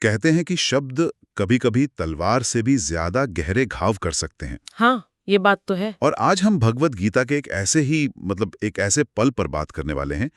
कहते हैं कि शब्द कभी-कभी तलवार से भी ज्यादा गहरे घाव कर सकते हैं। हाँ, ये बात तो है। और आज हम भगवत गीता के एक ऐसे पल पर बात करने वाले हैं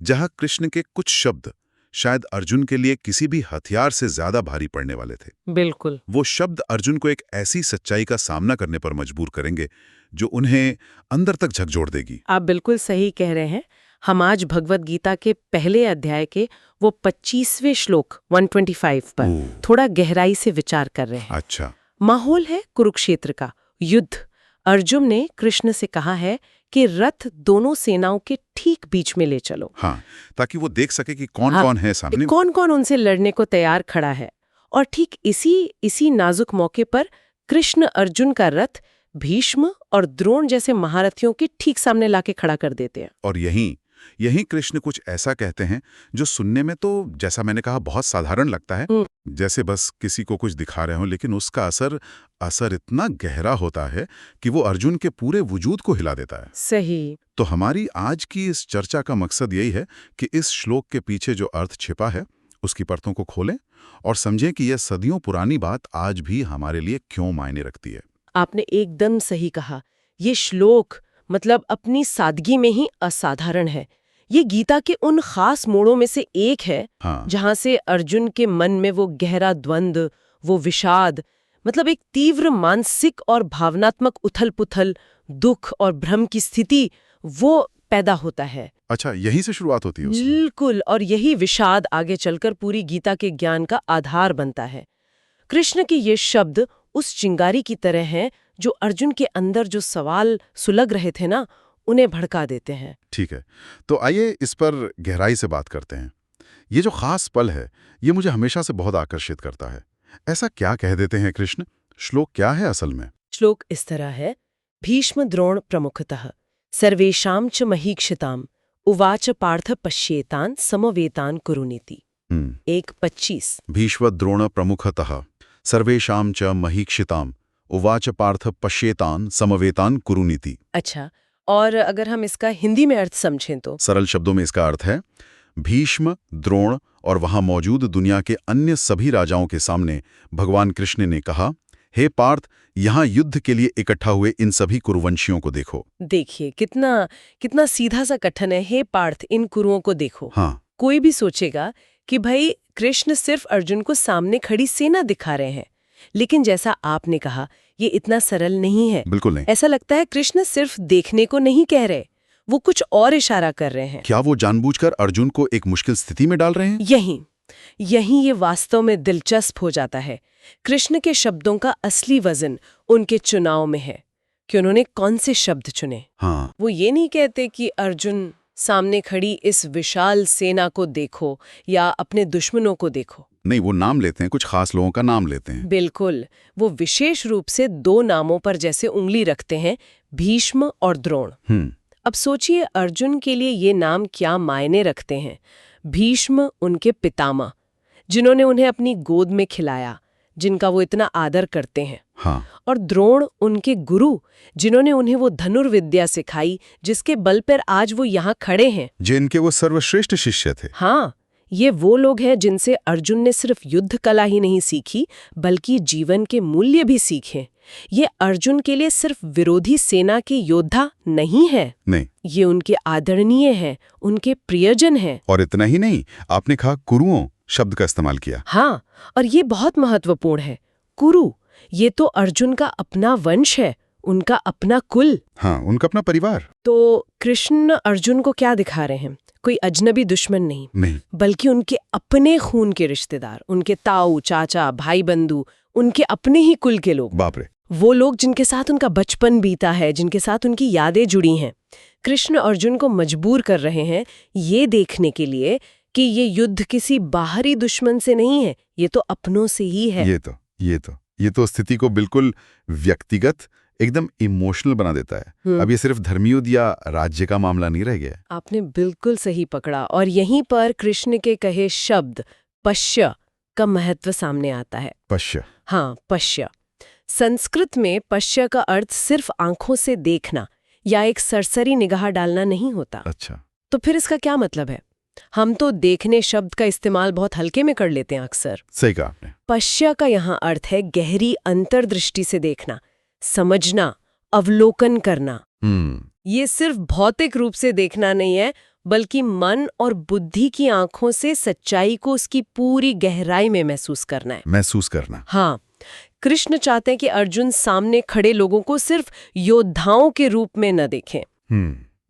जहां कृष्ण के कुछ शब्द शायद अर्जुन के लिए किसी भी हथियार से ज्यादा भारी पड़ने वाले थे। बिल्कुल। वो शब्द अर्जुन को एक ऐसी सच्चाई का सामना करने पर मजबूर करेंगे जो उन्हें अंदर तक झकझोर देगी। आप बिल्कुल सही कह रहे हैं। हम आज भगवत गीता के पहले अध्याय के वो 25वें श्लोक 125 पर थोड़ा गहराई से विचार कर रहे हैं। अच्छा। माहौल है कुरुक्षेत्र का युद्ध। अर्जुन ने कृष्ण से कहा है कि रथ दोनों सेनाओं के ठीक बीच में ले चलो। हाँ, ताकि वो देख सके कि कौन-कौन है सामने। कौन-कौन उनसे लड़ने को तैयार खड़ा है। और ठीक इसी नाजुक मौके पर कृष्ण अर्जुन का रथ भीष्म और द्रोण जैसे महारथियों के ठीक सामने लाके खड़ा कर देते हैं। और यहीं कृष्ण कुछ ऐसा कहते हैं जो सुनने में तो, जैसा मैंने कहा, बहुत साधारण लगता है, जैसे बस किसी को कुछ दिखा रहे हो, लेकिन उसका असर इतना गहरा होता है कि वो अर्जुन के पूरे वजूद को हिला देता है। सही। तो हमारी आज की इस चर्चा का मकसद यही है कि इस श्लोक के पीछे जो अर्थ छिपा है उसकी परतों को खोलें और समझें कि यह सदियों पुरानी बात आज भी हमारे लिए क्यों मायने रखती है। आपने एकदम सही कहा। ये श्लोक मतलब अपनी सादगी में ही असाधारण है। ये गीता के उन खास मोड़ों में से एक है जहां से अर्जुन के मन में वो गहरा द्वंद्व, वो विषाद, मतलब एक तीव्र मानसिक और भावनात्मक उथल-पुथल, दुख और भ्रम की स्थिति वो पैदा होता है। अच्छा, यहीं से शुरुआत होती है उसकी? बिल्कुल। और यही विषाद आगे चलकर पूरी गीता के ज्ञान का आधार बनता है। कृष्ण के ये शब्द उस चिंगारी की तरह हैं जो अर्जुन के अंदर जो सवाल सुलग रहे थे ना, उन्हें भड़का देते हैं। ठीक है, तो आइए इस पर गहराई से बात करते हैं। ये जो खास पल है, ये मुझे हमेशा से बहुत आकर्षित करता है। ऐसा क्या कह देते हैं कृष्ण? श्लोक क्या है असल में? श्लोक इस तरह है, भीष्म द्रोण प्रमुखतः सर्वेषां च महीक्षिताम् उवाच पार्थ पश्येतान् समवेतान् कुरुनीति। 1:25। भीष्म द्रोण प्रमुखतः सर्वेषां च महीक्षिताम् उवाच पार्थ पश्येतान् समवेतान् कुरुनीति। अच्छा, और अगर हम इसका हिंदी में अर्थ समझें तो? सरल शब्दों में इसका अर्थ है, भीष्म, द्रोण और वहां मौजूद दुनिया के अन्य सभी राजाओं के सामने भगवान कृष्ण ने कहा, हे पार्थ, यहाँ युद्ध के लिए इकट्ठा हुए इन सभी कुरुवंशियों को देखो। देखिए कितना सीधा सा कथन है, हे पार्थ, इन कुरुओं को देखो। हाँ। कोई भी सोचेगा कि भाई कृष्ण सिर्फ अर्जुन को सामने खड़ी सेना दिखा रहे हैं, लेकिन जैसा आपने कहा, ये इतना सरल नहीं है। बिल्कुल नहीं। ऐसा लगता है कृष्ण सिर्फ देखने को नहीं कह रहे, वो कुछ और इशारा कर रहे हैं। क्या वो जानबूझकर अर्जुन को एक मुश्किल स्थिति में डाल रहे हैं? यही ये वास्तव में दिलचस्प हो जाता है। कृष्ण के शब्दों का असली वजन उनके चुनाव में है कि उन्होंने कौन से शब्द चुने। हाँ। वो ये नहीं कहते कि अर्जुन, सामने खड़ी इस विशाल सेना को देखो या अपने दुश्मनों को देखो। नहीं, वो नाम लेते हैं, कुछ खास लोगों का नाम लेते हैं। बिल्कुल। वो विशेष रूप से दो नामों पर जैसे उंगली रखते हैं, भीष्म और द्रोण। अब सोचिए अर्जुन के लिए ये नाम क्या मायने रखते हैं। भीष्म उनके पितामह, जिन्होंने उन्हें अपनी गोद में खिलाया, जिनका वो इतना आदर करते हैं। हाँ। और द्रोण उनके गुरु, जिन्होंने उन्हें वो धनुर्विद्या सिखाई जिसके बल पर आज वो यहाँ खड़े हैं, जिनके वो सर्वश्रेष्ठ शिष्य थे। हाँ, ये वो लोग हैं जिनसे अर्जुन ने सिर्फ युद्ध कला ही नहीं सीखी, बल्कि जीवन के मूल्य भी सीखे। ये अर्जुन के लिए सिर्फ विरोधी सेना के योद्धा नहीं है, नहीं, ये उनके आदरणीय हैं, उनके प्रियजन हैं। और इतना ही नहीं, आपने कहा कुरुओं शब्द का इस्तेमाल किया। हाँ, और ये बहुत महत्वपूर्ण है। कुरु, ये तो अर्जुन का अपना वंश है, उनका अपना कुल। हाँ, उनका अपना परिवार। तो कृष्ण अर्जुन को क्या दिखा रहे हैं? कोई अजनबी दुश्मन नहीं, बल्कि उनके अपने खून के रिश्तेदार, उनके ताऊ, चाचा, भाई बंधु, उनके अपने ही कुल के लोग। बाप रे। वो लोग जिनके साथ उनका बचपन बीता है, जिनके साथ उनकी यादें जुड़ी हैं। कृष्ण अर्जुन को मजबूर कर रहे हैं ये देखने के लिए कि ये युद्ध किसी बाहरी दुश्मन से नहीं है, ये तो अपनों से ही है। ये तो स्थिति को बिल्कुल व्यक्तिगत, एकदम इमोशनल बना देता है। अब ये सिर्फ धर्म युद्ध या राज्य का मामला नहीं रह गया। आपने बिल्कुल सही पकड़ा। और यहीं पर कृष्ण के कहे शब्द पश्य का महत्व सामने आता है। पश्य? हाँ, पश्य। संस्कृत में पश्य का अर्थ सिर्फ आंखों से देखना या एक सरसरी निगाह डालना नहीं होता। अच्छा। तो फिर इसका क्या मतलब है? हम तो देखने शब्द का इस्तेमाल बहुत हल्के में कर लेते हैं अक्सर। सही कहा आपने। पश्य का यहाँ अर्थ है गहरी अंतर्दृष्टि से देखना, समझना, अवलोकन करना। ये सिर्फ भौतिक रूप से देखना नहीं है, बल्कि मन और बुद्धि की आंखों से सच्चाई को उसकी पूरी गहराई में महसूस करना है। महसूस करना। हाँ, कृष्ण चाहते हैं कि अर्जुन सामने खड़े लोगों को सिर्फ योद्धाओं के रूप में न देखें,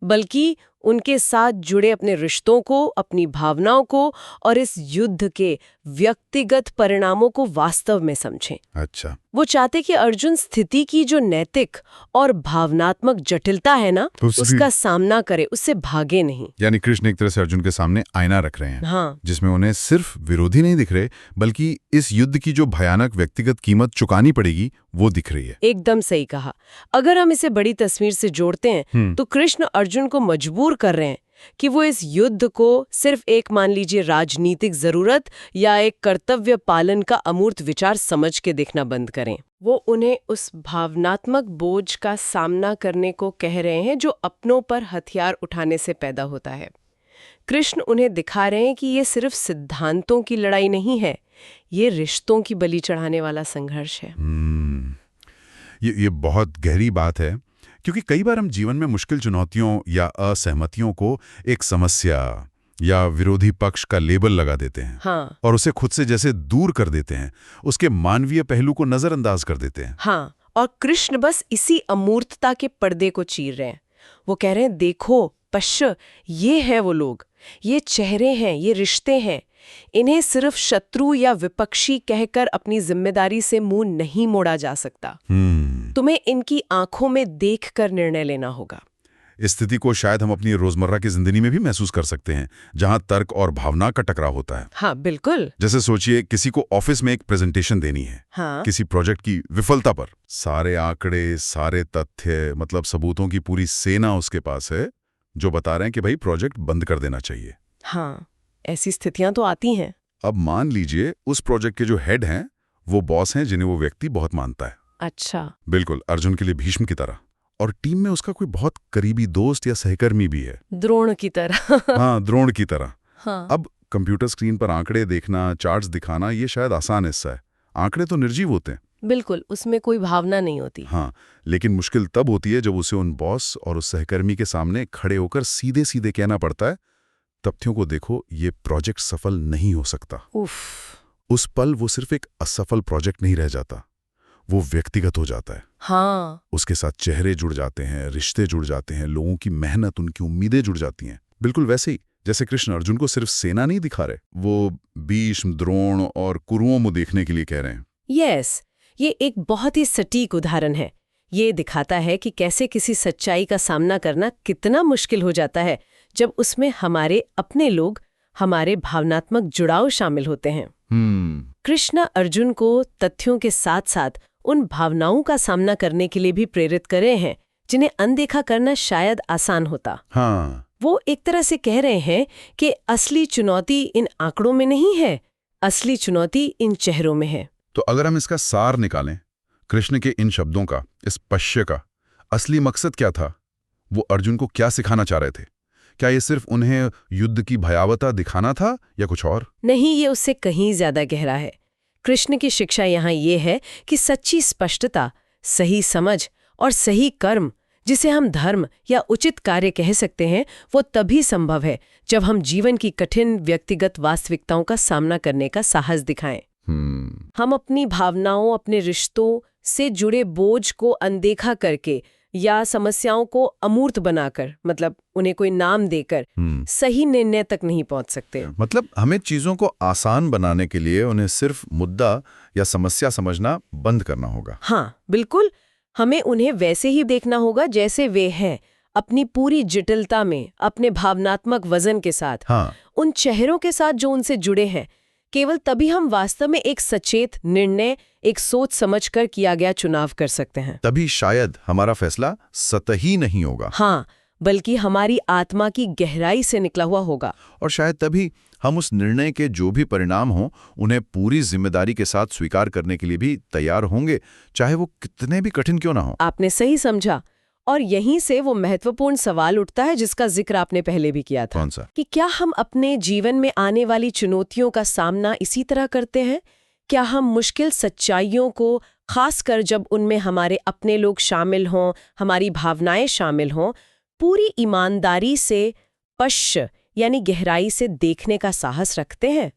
बल्कि उनके साथ जुड़े अपने रिश्तों को, अपनी भावनाओं को और इस युद्ध के व्यक्तिगत परिणामों को वास्तव में समझें। अच्छा। वो चाहते कि अर्जुन स्थिति की जो नैतिक और भावनात्मक जटिलता है ना, उसका सामना करे, उससे भागे नहीं। यानी कृष्ण एक तरह से अर्जुन के सामने आईना रख रहे हैं। हाँ। जिसमें उन्हें सिर्फ विरोधी नहीं दिख रहे, बल्कि इस युद्ध की जो भयानक व्यक्तिगत कीमत चुकानी पड़ेगी वो दिख रही है। एकदम सही कहा। अगर हम इसे बड़ी तस्वीर से जोड़ते हैं तो कृष्ण अर्जुन को मजबूर कर रहे हैं कि वो इस युद्ध को सिर्फ एक, मान लीजिए, राजनीतिक जरूरत या एक कर्तव्य पालन का अमूर्त विचार समझ के देखना बंद करें। वो उन्हें उस भावनात्मक बोझ का सामना करने को कह रहे हैं जो अपनों पर हथियार उठाने से पैदा होता है। कृष्ण उन्हें दिखा रहे हैं कि ये सिर्फ सिद्धांतों की लड़ाई नहीं है, ये रिश्तों की बलि चढ़ाने वाला संघर्ष है। ये बहुत गहरी बात है, क्योंकि कई बार हम जीवन में मुश्किल चुनौतियों या असहमतियों को एक समस्या या विरोधी पक्ष का लेबल लगा देते हैं। हाँ। और उसे खुद से जैसे दूर कर देते हैं, उसके मानवीय पहलू को नजरअंदाज कर देते हैं। हाँ, और कृष्ण बस इसी अमूर्तता के पर्दे को चीर रहे हैं। वो कह रहे हैं, देखो पश्य, ये है वो लोग, ये चेहरे हैं, ये रिश्ते हैं। इन्हें सिर्फ शत्रु या विपक्षी कहकर अपनी जिम्मेदारी से मुंह नहीं मोड़ा जा सकता। तुम्हें इनकी आंखों में देखकर निर्णय लेना होगा। इस स्थिति को शायद हम अपनी रोजमर्रा की जिंदगी में भी महसूस कर सकते हैं, जहां तर्क और भावना का टकराव होता है। हाँ, बिल्कुल। जैसे सोचिए, किसी को ऑफिस में एक प्रेजेंटेशन देनी है। हाँ। किसी प्रोजेक्ट की विफलता पर। सारे आंकड़े, सारे तथ्य, मतलब सबूतों की पूरी सेना उसके पास है, जो बता रहे हैं कि भाई प्रोजेक्ट बंद कर देना चाहिए। हाँ, ऐसी स्थितियां तो आती हैं। अब मान लीजिए उस प्रोजेक्ट के जो हेड हैं वो बॉस हैं जिन्हें वो व्यक्ति बहुत मानता है। अच्छा। बिल्कुल अर्जुन के लिए भीष्म की तरह। और टीम में उसका कोई बहुत करीबी दोस्त या सहकर्मी भी है, द्रोण की तरह। हाँ, द्रोण की तरह। हाँ। अब कंप्यूटर स्क्रीन पर आंकड़े देखना, चार्ट्स दिखाना, ये शायद आसान हिस्सा है। आंकड़े तो निर्जीव होते हैं। बिल्कुल, उसमें कोई भावना नहीं होती। हाँ, लेकिन मुश्किल तब होती है जब उसे उन बॉस और उस सहकर्मी के सामने खड़े होकर सीधे सीधे कहना पड़ता है, तथ्यों को देखो, ये प्रोजेक्ट सफल नहीं हो सकता। उस पल वो सिर्फ एक असफल प्रोजेक्ट नहीं रह जाता, वो व्यक्तिगत हो जाता है। हाँ। उसके साथ चेहरे जुड़ जाते हैं, रिश्ते जुड़ जाते हैं, लोगों की मेहनत, उनकी उम्मीदें जुड़ जाती हैं। बिल्कुल वैसे ही जैसे कृष्ण अर्जुन को सिर्फ सेना नहीं दिखा रहे, वो भीष्म, द्रोण और कुरुओं को देखने के लिए कह रहे हैं। यस, ये एक बहुत ही सटीक उदाहरण है। ये दिखाता है कि कैसे किसी सच्चाई का सामना करना कितना मुश्किल हो जाता है जब उसमें हमारे अपने लोग, हमारे भावनात्मक जुड़ाव शामिल होते हैं। कृष्ण अर्जुन को तथ्यों के साथ साथ उन भावनाओं का सामना करने के लिए भी प्रेरित कर रहे हैं जिन्हें अनदेखा करना शायद आसान होता। हाँ। वो एक तरह से कह रहे हैं कि असली चुनौती इन आंकड़ों में नहीं है, असली चुनौती इन चेहरों में है। तो अगर हम इसका सार निकालें, कृष्ण के इन शब्दों का, इस पश्य का असली मकसद क्या था? वो अर्जुन को क्या सिखाना चाह रहे थे? क्या ये सिर्फ उन्हें युद्ध की भयावहता दिखाना था या कुछ और? नहीं, ये उससे कहीं ज्यादा गहरा है। कृष्ण की शिक्षा यहाँ ये है कि सच्ची स्पष्टता, सही समझ और सही कर्म, जिसे हम धर्म या उचित कार्य कह सकते हैं, वो तभी संभव है जब हम जीवन की कठिन व्यक्तिगत वास्तविकताओं का सामना करने का साहस दिखाएं। हम अपनी भावनाओं, अपने रिश्तों से जुड़े बोझ को अनदेखा करके या समस्याओं को अमूर्त बनाकर, मतलब उन्हें कोई नाम देकर, सही निर्णय तक नहीं पहुंच सकते। मतलब हमें चीजों को आसान बनाने के लिए उन्हें सिर्फ मुद्दा या समस्या समझना बंद करना होगा। हाँ, बिल्कुल। हमें उन्हें वैसे ही देखना होगा जैसे वे हैं, अपनी पूरी जटिलता में, अपने भावनात्मक वजन के साथ। हाँ। उन चेहरों के साथ जो उनसे जुड़े हैं। केवल तभी हम वास्तव में एक सचेत निर्णय, एक सोच समझकर किया गया चुनाव कर सकते हैं। तभी शायद हमारा फैसला सतही नहीं होगा। हाँ, बल्कि हमारी आत्मा की गहराई से निकला हुआ होगा। और शायद तभी हम उस निर्णय के जो भी परिणाम हों, उन्हें पूरी जिम्मेदारी के साथ स्वीकार करने के लिए भी तैयार होंगे, चाहे वो कितने भी कठिन क्यों ना हो। आपने सही समझा। और यहीं से वो महत्वपूर्ण सवाल उठता है जिसका जिक्र आपने पहले भी किया था। कौन सा? कि क्या हम अपने जीवन में आने वाली चुनौतियों का सामना इसी तरह करते हैं? क्या हम मुश्किल सच्चाइयों को, खासकर जब उनमें हमारे अपने लोग शामिल हों, हमारी भावनाएं शामिल हों, पूरी ईमानदारी से पश्च यानी गहराई से देखने का साहस रखते हैं?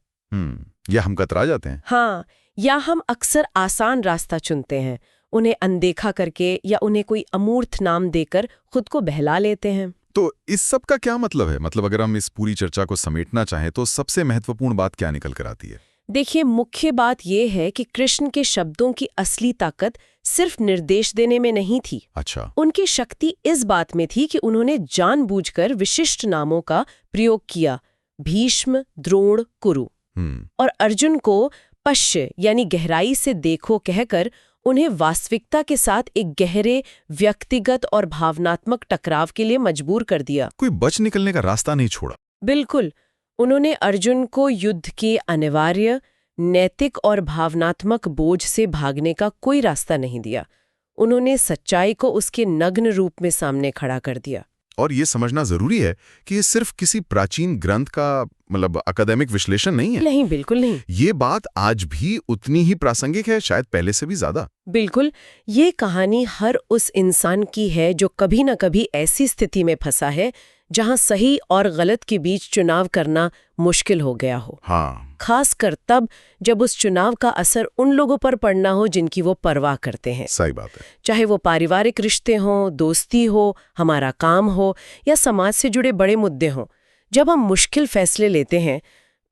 या हम कतरा जाते हैं? हाँ, या हम अक्सर आसान रास्ता चुनते हैं, उन्हें अनदेखा करके या उन्हें कोई अमूर्त नाम देकर खुद को बहला लेते हैं। तो इस सब का क्या मतलब है? मतलब अगर हम इस पूरी चर्चा को समेटना चाहें तो सबसे महत्वपूर्ण बात क्या निकल कर आती है? देखिए, मुख्य बात यह है कि कृष्ण के शब्दों की असली ताकत सिर्फ निर्देश देने में नहीं थी। अच्छा। उनकी शक्ति इस बात में थी कि उन्होंने जानबूझकर विशिष्ट नामों का प्रयोग किया, भीष्म, द्रोण, कुरु। और अर्जुन को पश्य यानी गहराई से देखो कहकर उन्हें वास्तविकता के साथ एक गहरे व्यक्तिगत और भावनात्मक टकराव के लिए मजबूर कर दिया। कोई बच निकलने का रास्ता नहीं छोड़ा। बिल्कुल। उन्होंने अर्जुन को युद्ध के अनिवार्य नैतिक और भावनात्मक बोझ से भागने का कोई रास्ता नहीं दिया। उन्होंने सच्चाई को उसके नग्न रूप में सामने खड़ा कर दिया। और ये समझना जरूरी है कि ये सिर्फ किसी प्राचीन ग्रंथ का मतलब अकादमिक विश्लेषण नहीं है। नहीं, बिल्कुल नहीं। ये बात आज भी उतनी ही प्रासंगिक है, शायद पहले से भी ज्यादा। बिल्कुल। ये कहानी हर उस इंसान की है जो कभी न कभी ऐसी स्थिति में फंसा है जहां सही और गलत के बीच चुनाव करना मुश्किल हो गया हो। हाँ। खासकर तब जब उस चुनाव का असर उन लोगों पर पड़ना हो जिनकी वो परवाह करते हैं। सही बात है। चाहे वो पारिवारिक रिश्ते हों, दोस्ती हो, हमारा काम हो या समाज से जुड़े बड़े मुद्दे हों। जब हम मुश्किल फैसले लेते हैं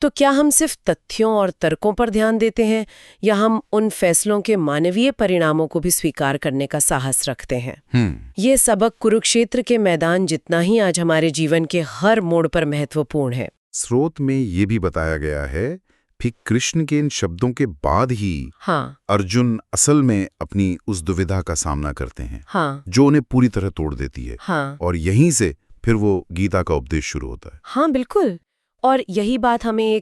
तो क्या हम सिर्फ तथ्यों और तर्कों पर ध्यान देते हैं या हम उन फैसलों के मानवीय परिणामों को भी स्वीकार करने का साहस रखते हैं? ये सबक कुरुक्षेत्र के मैदान जितना ही आज हमारे जीवन के हर मोड़ पर महत्वपूर्ण है। स्रोत में ये भी बताया गया है फिर कृष्ण के इन शब्दों के बाद ही अर्जुन असल में अपनी उस दुविधा का सामना करते हैं जो उन्हें पूरी तरह तोड़ देती है। और यहीं से फिर वो गीता का उपदेश शुरू होता है। हाँ, बिल्कुल। और यही बात हमें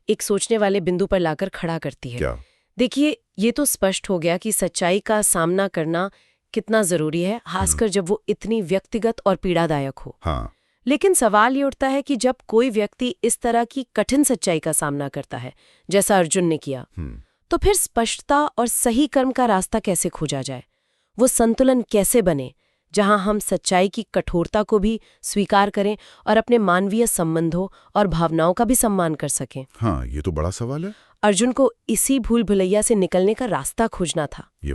एक सोचने वाले बिंदु पर लाकर खड़ा करती है। क्या? देखिए, ये तो स्पष्ट हो गया कि सच्चाई का सामना करना कितना जरूरी है, खासकर जब वो इतनी व्यक्तिगत और पीड़ादायक हो। हाँ। लेकिन सवाल ये उठता है कि जब कोई व्यक्ति इस तरह की कठिन सच्चाई का सामना करता है, जैसा अर्जुन ने किया, तो फिर स्पष्टता और सही कर्म का रास्ता कैसे खोजा जाए? वो संतुलन कैसे बने जहां हम सच्चाई की कठोरता को भी स्वीकार करें और अपने मानवीय संबंधों और भावनाओं का भी सम्मान कर सकें? हाँ, ये तो बड़ा सवाल है। अर्जुन को इसी भूल भुलैया से निकलने का रास्ता खोजना था। ये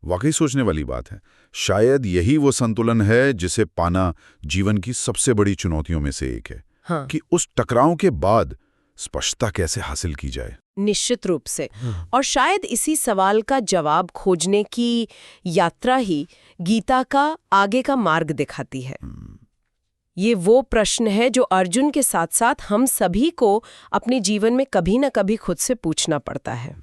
वाकई सोचने वाली बात है। शायद यही वो संतुलन है जिसे पाना जीवन की सबसे बड़ी चुनौतियों में से एक है। कि उस टकराव के बाद स्पष्टता कैसे हासिल की जाए। निश्चित रूप से। और शायद इसी सवाल का जवाब खोजने की यात्रा ही गीता का आगे का मार्ग दिखाती है। ये वो प्रश्न है जो अर्जुन के साथ साथ हम सभी को अपने जीवन में कभी न कभी खुद से पूछना पड़ता है।